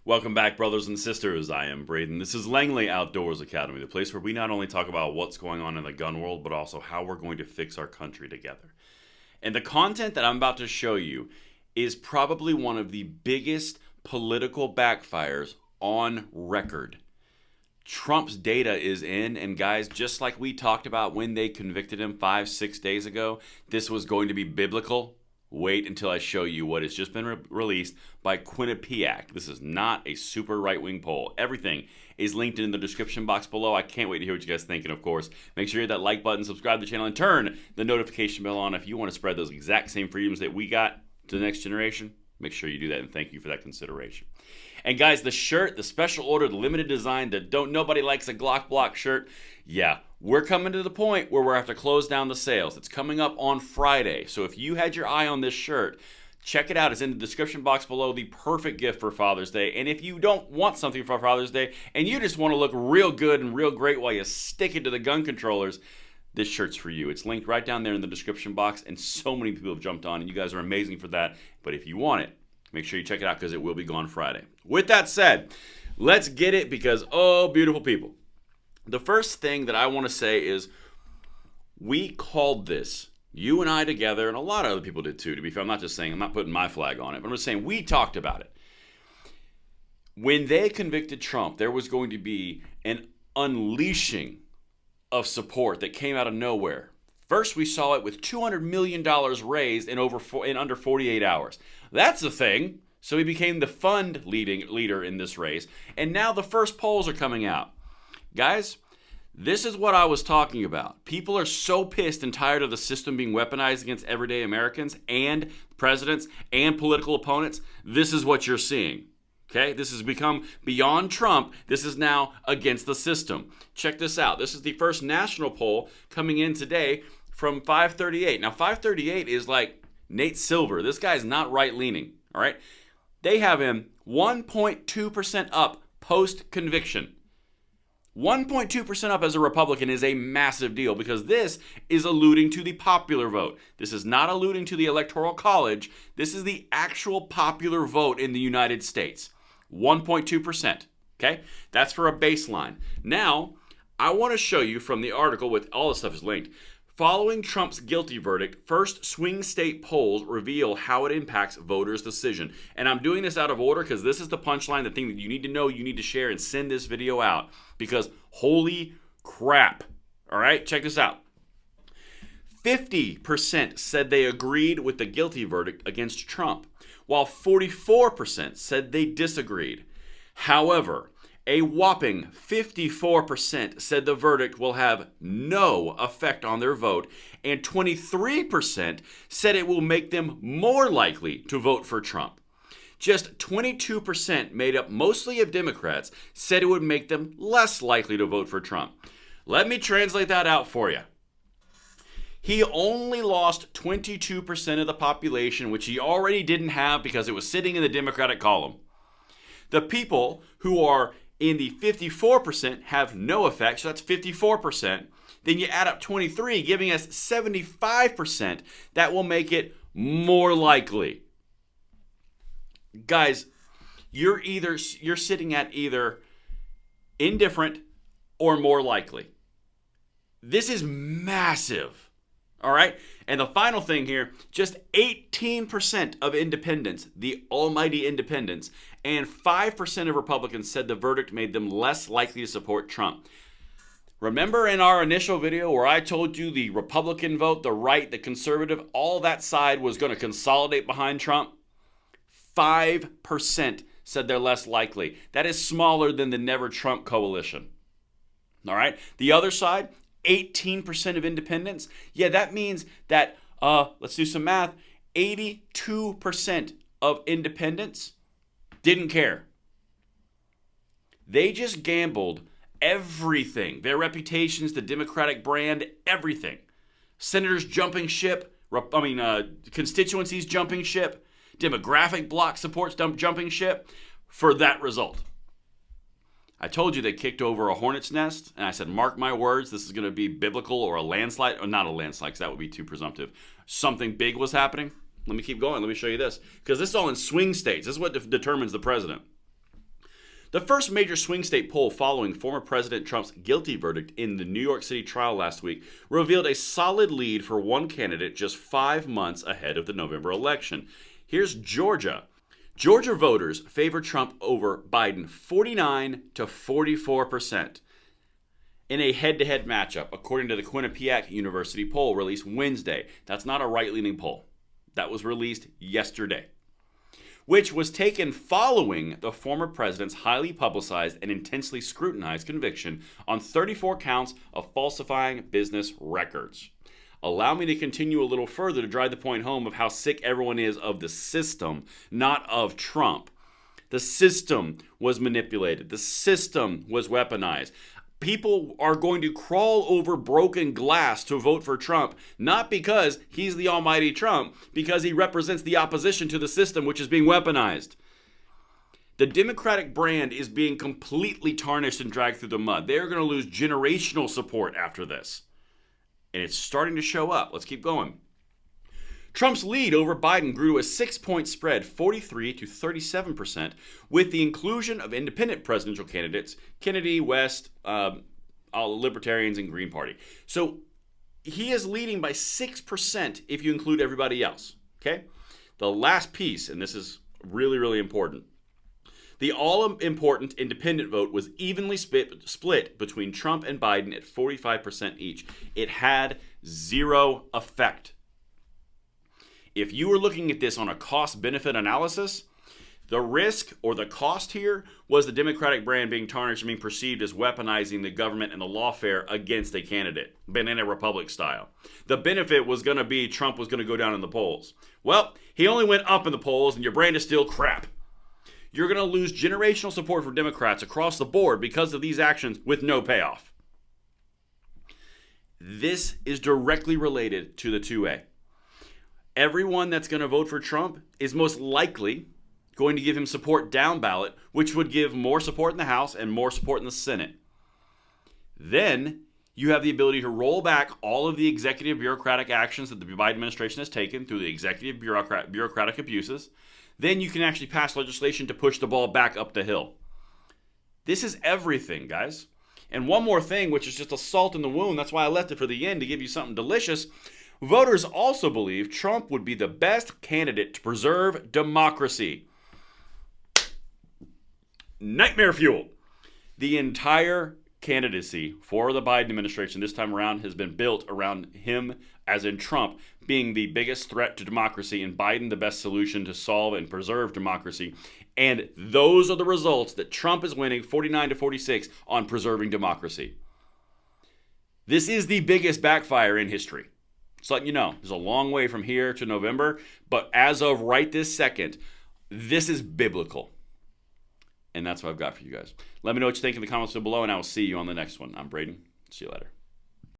Welcome back, brothers and sisters. I am Braden. This is Langley Outdoors Academy, the place where we not only talk about what's going on in the gun world, but also how we're going to fix our country together. And the content that I'm about to show you is probably one of the biggest political backfires on record. Trump's data is in, and guys, just like we talked about when they convicted him 5-6 days ago, this was going to be biblical. Wait until I show you what has just been released by Quinnipiac. This is not a super right-wing poll. Everything is linked in the description box below. I can't wait to hear what you guys think. And of course, make sure you hit that like button, subscribe to the channel, and turn the notification bell on if you want to spread those exact same freedoms that we got to the next generation. Make sure you do that, and thank you for that consideration. And guys, the shirt, the special order, the limited design, the don't nobody likes a Glock block shirt. Yeah, we're coming to the point where we're have to close down the sales. It's coming up on Friday. So if you had your eye on this shirt, check it out. It's in the description box below. The perfect gift for Father's Day. And if you don't want something for Father's Day and you just want to look real good and real great while you stick it to the gun controllers, this shirt's for you. It's linked right down there in the description box, and so many people have jumped on, and you guys are amazing for that. But if you want it, make sure you check it out because it will be gone Friday. With that said, let's get it because, oh, beautiful people. The first thing that I want to say is we called this, you and I together, and a lot of other people did too, to be fair. I'm not just saying, I'm not putting my flag on it, but I'm just saying we talked about it. When they convicted Trump, there was going to be an unleashing of support that came out of nowhere. First, we saw it with $200 million raised in under 48 hours. That's a thing. So he became the fund leader in this race. And now the first polls are coming out. Guys, this is what I was talking about. People are so pissed and tired of the system being weaponized against everyday Americans and presidents and political opponents. This is what you're seeing. Okay, this has become beyond Trump. This is now against the system. Check this out. This is the first national poll coming in today from 538. Now, 538 is like Nate Silver. This guy's not right-leaning, all right? They have him 1.2% up post-conviction. 1.2% up as a Republican is a massive deal because this is alluding to the popular vote. This is not alluding to the Electoral College. This is the actual popular vote in the United States. 1.2%. Okay? That's for a baseline. Now, I want to show you from the article with all the stuff is linked. Following Trump's guilty verdict, first swing state polls reveal how it impacts voters' decision. And I'm doing this out of order because this is the punchline, the thing that you need to know, you need to share and send this video out because holy crap. All right, check this out. 50% said they agreed with the guilty verdict against Trump, while 44% said they disagreed. However, a whopping 54% said the verdict will have no effect on their vote, and 23% said it will make them more likely to vote for Trump. Just 22%, made up mostly of Democrats, said it would make them less likely to vote for Trump. Let me translate that out for you. He only lost 22% of the population, which he already didn't have because it was sitting in the Democratic column. The people who are in the 54% have no effect, so that's 54%. Then you add up 23, giving us 75%. That will make it more likely. Guys, you're sitting at either indifferent or more likely. This is massive. All right? And the final thing here, just 18% of independents, the almighty independents, and 5% of Republicans said the verdict made them less likely to support Trump. Remember in our initial video where I told you the Republican vote, the right, the conservative, all that side was going to consolidate behind Trump? 5% said they're less likely. That is smaller than the Never Trump coalition. All right? The other side, 18% of independents. Yeah, that means that, let's do some math, 82% of independents didn't care. They just gambled everything. Their reputations, the Democratic brand, everything. Senators jumping ship, constituencies jumping ship, demographic bloc supports jumping ship for that result. I told you they kicked over a hornet's nest, and I said, mark my words, this is going to be biblical or a landslide, or not a landslide, because that would be too presumptive. Something big was happening. Let me keep going. Let me show you this, because this is all in swing states. This is what determines the president. The first major swing state poll following former President Trump's guilty verdict in the New York City trial last week revealed a solid lead for one candidate just 5 months ahead of the November election. Here's Georgia. Georgia voters favor Trump over Biden 49 to 44% in a head-to-head matchup, according to the Quinnipiac University poll released Wednesday. That's not a right-leaning poll. That was released yesterday, which was taken following the former president's highly publicized and intensely scrutinized conviction on 34 counts of falsifying business records. Allow me to continue a little further to drive the point home of how sick everyone is of the system, not of Trump. The system was manipulated. The system was weaponized. People are going to crawl over broken glass to vote for Trump, not because he's the almighty Trump, because he represents the opposition to the system, which is being weaponized. The Democratic brand is being completely tarnished and dragged through the mud. They're going to lose generational support after this. And it's starting to show up. Let's keep going. Trump's lead over Biden grew to a 6-point spread, 43 to 37%, with the inclusion of independent presidential candidates, Kennedy, West, all Libertarians, and Green Party. So he is leading by 6% if you include everybody else. Okay? The last piece, and this is really, really important. The all-important independent vote was evenly split between Trump and Biden at 45% each. It had zero effect. If you were looking at this on a cost-benefit analysis, the risk or the cost here was the Democratic brand being tarnished and being perceived as weaponizing the government and the lawfare against a candidate, Banana Republic style. The benefit was going to be Trump was going to go down in the polls. Well, he only went up in the polls, and your brand is still crap. You're going to lose generational support for Democrats across the board because of these actions with no payoff. This is directly related to the 2A. Everyone that's going to vote for Trump is most likely going to give him support down ballot, which would give more support in the House and more support in the Senate. Then you have the ability to roll back all of the executive bureaucratic actions that the Biden administration has taken through the executive bureaucratic abuses. Then you can actually pass legislation to push the ball back up the hill. This is everything, guys. And one more thing, which is just a salt in the wound, that's why I left it for the end to give you something delicious. Voters also believe Trump would be the best candidate to preserve democracy. Nightmare fuel. The entire candidacy for the Biden administration this time around has been built around him, as in Trump, being the biggest threat to democracy and Biden the best solution to solve and preserve democracy. And those are the results that Trump is winning 49 to 46 on preserving democracy. This is the biggest backfire in history. Just letting you know, there's a long way from here to November, but as of right this second, this is biblical. And that's what I've got for you guys. Let me know what you think in the comments below, and I will see you on the next one. I'm Braden. See you later.